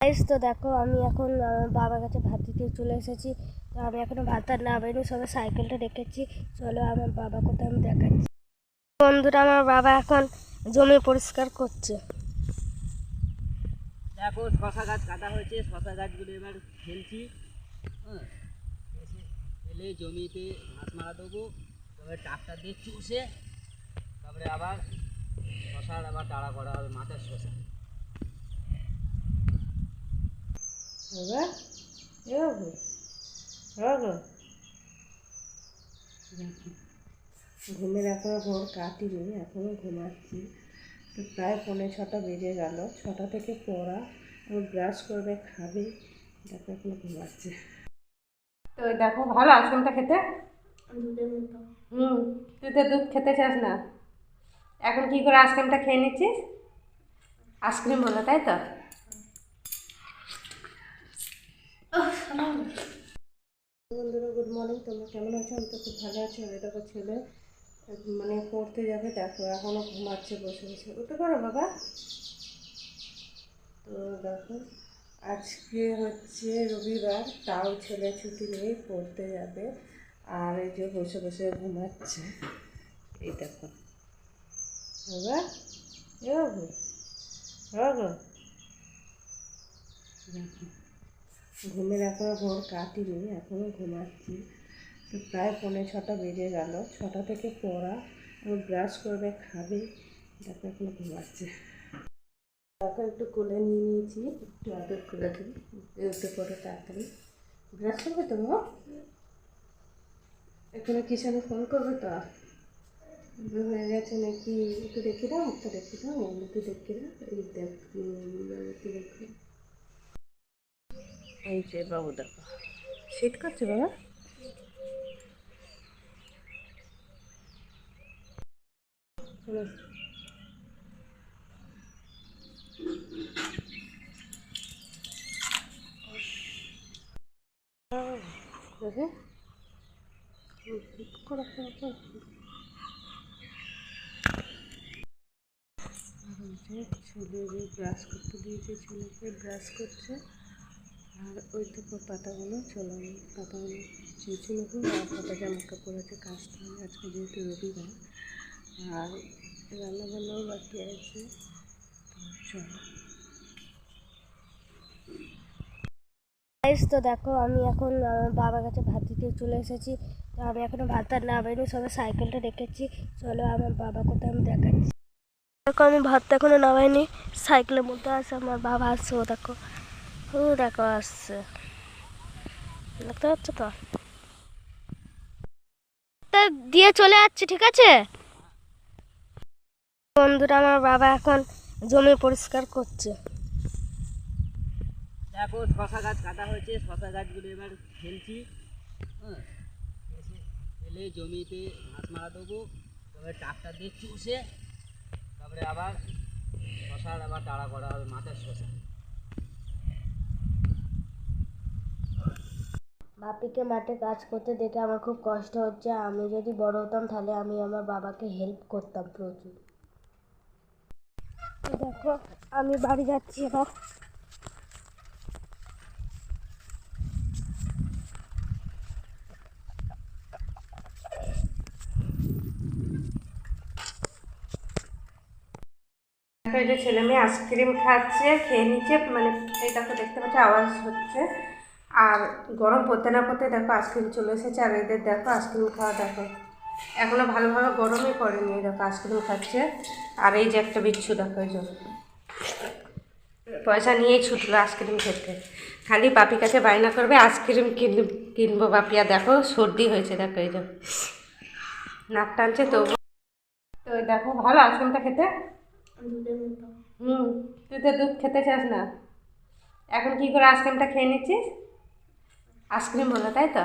Guys, তো দেখো আমি এখন বাবার কাছে ভাত দিতে চলে এসেছি। তো আমি এখনো ভাতটা নামাইনি, সবে সাইকেলটা রেখেছি। চলো আমার বাবা কোথায় আমি দেখাচ্ছি। বন্ধুরা, আমার বাবা এখন জমি পরিষ্কার করছে। দেখো শশা গাছ কাটা হয়েছে, শশা গাছগুলো এবার ফেলছি। হ্যাঁ, ফেলে জমিতে ঘাস মারা দেবো, তবে ট্রাক্টর দিয়ে চুষে তারপরে আবার শশার আবার দাঁড়া করা হবে, মাথার শশা। ঘুমের এখনও ঘোর কাটিনি, এখনও ঘুমাচ্ছি। তো প্রায় 6:45 বেজে গেল। 6টা থেকে পড়া, ও ব্রাশ করবে, খাবে, দেখো এখনো ঘুমাচ্ছে। তো দেখো, ভালো আইসক্রিমটা খেতে। তুই তো দুধ খেতে চাস না, এখন কি করে আইসক্রিমটা খেয়ে নিচ্ছিস? আইসক্রিম বলো, তাই তো? বন্ধুরা, গুড মর্নিং। তোমরা কেমন আছো? আমি তো খুব ভালো আছি। আর দেখো ছেলে পড়তে যাবে, দেখো এখনও ঘুমাচ্ছে বসে বসে। উঠে পড়ো বাবা। তো দেখো, আজকে হচ্ছে রবিবার, তাও ছেলে ছুটি নেই, পড়তে যাবে। আর এই যে বসে বসে ঘুমাচ্ছে, এই দেখো বাবা। এ বাবু, বাবা দেখো, ঘুমের এখনও ঘোর কাটিনি, এখনও ঘুমাচ্ছি। তো প্রায় 6:45 বেজে গেল। 6টা থেকে পড়া, ও ব্রাশ করবে, খাবে, দেখো এখনো ঘুমাচ্ছে। দেখো, একটু কোলে নিয়ে নিয়েছি, একটু আদর করে দিই, উঠে পড়ে তাড়াতাড়ি। ব্রাশ করবে তো বাবা? এখানে কিষানে ফোন করবে তো? হয়ে গেছে নাকি? একটু দেখে দাও, মুখটা দেখে দাও, একটু দেখে দাও। এই দেখ, একটু দেখো, এই যে বাবু দেখো শীত করছে বাবা। দেখে করো করো করো। ছেলে যে ব্রাশ করতে দিয়েছে, ছেলেকে ব্রাশ করছে। আর ওই তো পাতাগুলো চলানো, পাতাগুলো চেয়েছিল খুব, আর পাতা জামা কাপড় আছে, কাজটা হবে আজকে যেহেতু রবিবার। আর রান্নাবান্নাও বাকি আছে, তো চলো। গাইস, তো দেখো আমি এখন বাবার কাছে ভাত দিতে চলে এসেছি। তো আমি এখনো ভাতটা নামাইনি, সবে সাইকেলটা রেখেছি। চলো আমার বাবা কোথায় আমি দেখাচ্ছি। দেখো আমি ভাতটা এখনো নামাইনি, সাইকেলের মধ্যে আছে আমার বাবা। আসছে, ও দেখো, ও দেখো আসছে, দেখতে পাচ্ছ তো? তা দিয়ে চলে যাচ্ছি, ঠিক আছে বন্ধুরা। আমার বাবা এখন জমি পরিষ্কার করছে। দেখো শশা গাছ কাটা হয়েছে, শশা গাছগুলো এবার ফেলছি। হ্যাঁ, ফেলে জমিতে ঘাস মারা দেবো, তবে ট্রাক্টর দিয়ে চুষে তারপরে আবার শশার আবার দাঁড়া করা হবে, মাথার শশা। বাপিকে মাঠে কাজ করতে দেখে আমার খুব কষ্ট হচ্ছে। আমি যদি বড় হতাম তাহলে আমি আমার বাবাকে হেল্প করতাম প্রচুর। তো দেখো আমি বাড়ি যাচ্ছি এবার। এই যে ছেলে মেয়ে আইসক্রিম খাচ্ছে, খেয়ে নিচ্ছে, এই দেখো দেখতে পাচ্ছ আওয়াজ হচ্ছে। আর গরম পড়তে না পড়তে দেখো আইসক্রিম চলে এসেছে। আর এদের দেখো আইসক্রিম খাওয়া, দেখো এখনো ভালোভাবে গরমই পড়েনি, দেখো আইসক্রিম খাচ্ছে। আর এই যে একটা বিচ্ছু দেখো, এই যে পয়সা নিয়েই ছুটলো আইসক্রিম খেতে। খালি বাপির কাছে বায়না করবে আইসক্রিম কিনবো বাপিয়া। দেখো সর্দি হয়েছে, দেখো এই যে নাক টানছে। তো তো দেখো, ভালো আইসক্রিমটা খেতে। তুই তো দুধ খেতে চাস না, এখন কি করে আইসক্রিমটা খেয়ে নিচ্ছিস? আইসক্রিম বলো, তাই তো?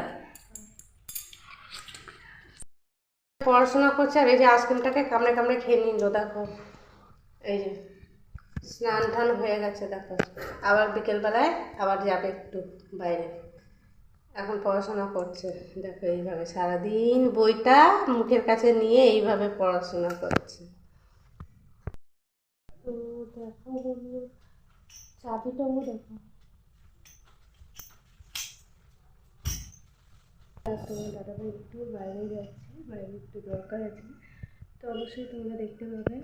পড়াশোনা করছে, আর এই যে আইসক্রিমটাকে কামড়ে কামড়ে খেয়ে নিল, দেখো এই যে স্নান টান হয়ে গেছে। দেখো আবার বিকেলবেলায় আবার যাবে একটু বাইরে, এখন পড়াশোনা করছে। দেখো এইভাবে সারাদিন বইটা মুখের কাছে নিয়ে এইভাবে পড়াশোনা করছে। তো দেখো চাবিটাও দেখো। আর তোমার দাদাভাই একটু বাইরে যাচ্ছে, বাইরে একটু দরকার আছে, তো অবশ্যই তোমরা দেখতে পাবে।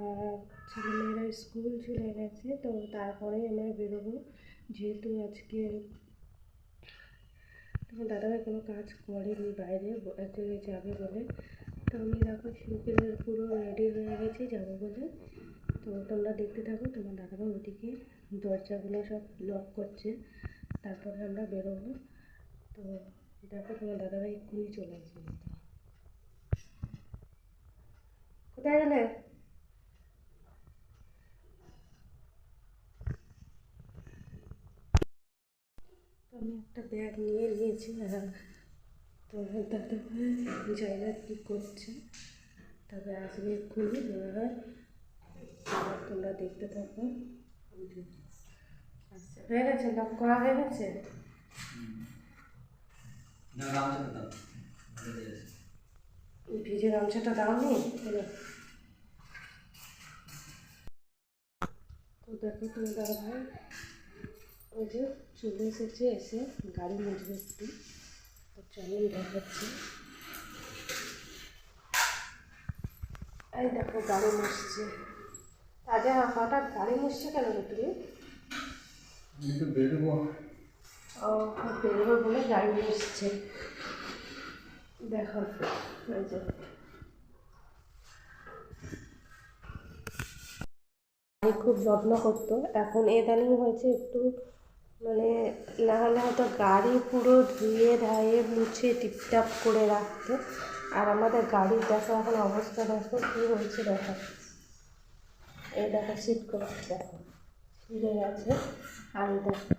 আর ছেলেমেয়েরা স্কুল চলে গেছে, তো তারপরেই আমরা বেরোবো, যেহেতু আজকে তোমার দাদাভাই কোনো কাজ করেনি বাইরে, এক জায়গায় যাবে বলে। তো আমি দেখো সিম্পলের পুরো রেডি হয়ে গেছি যাবো বলে। তো তোমরা দেখতে থাকো, তোমার দাদাভাই ওদিকে দরজাগুলো সব লক করছে, তারপরে আমরা বেরোবো। তো দেখো তোমার দাদাভাই এক্ষুনি চলে আসবে। কোথায় গেলে? তো আমি একটা ব্যাগ নিয়ে নিয়েছি, তোমার দাদাভাই জায়গা কী করছে, তবে আসবে এক্ষুনি মনে হয়। আবার তোমরা দেখতে থাকো। আচ্ছা, হয়ে গেছে, লক করা হয়ে গেছে। ভিজে গামছাটা দাওনি? তো দেখো তোমার দাদাভাই ওই যে চলে এসেছে, এসে গাড়ি মুছবে একটু, তো চলেন দেখাচ্ছি। এই দেখো গাড়ি মুছছে। তাজা হঠাৎ গাড়ি মুছছে কেন গো তুমি? বেরোবো। ও, বেরোবে বলে গাড়ি মুছছে। দেখো ওই যে গাড়ি খুব যত্ন করতো, এখন ইদানিং হয়েছে একটু, মানে না হলে হয়তো গাড়ি পুরো ধুয়ে ধায়ে মুছে টিপটাপ করে রাখতো। আর আমাদের গাড়ির দেখো এখন অবস্থা, দেখো কী হয়েছে দেখো। এই দেখো সিট করে দেখো ছিঁড়ে গেছে। আর দেখো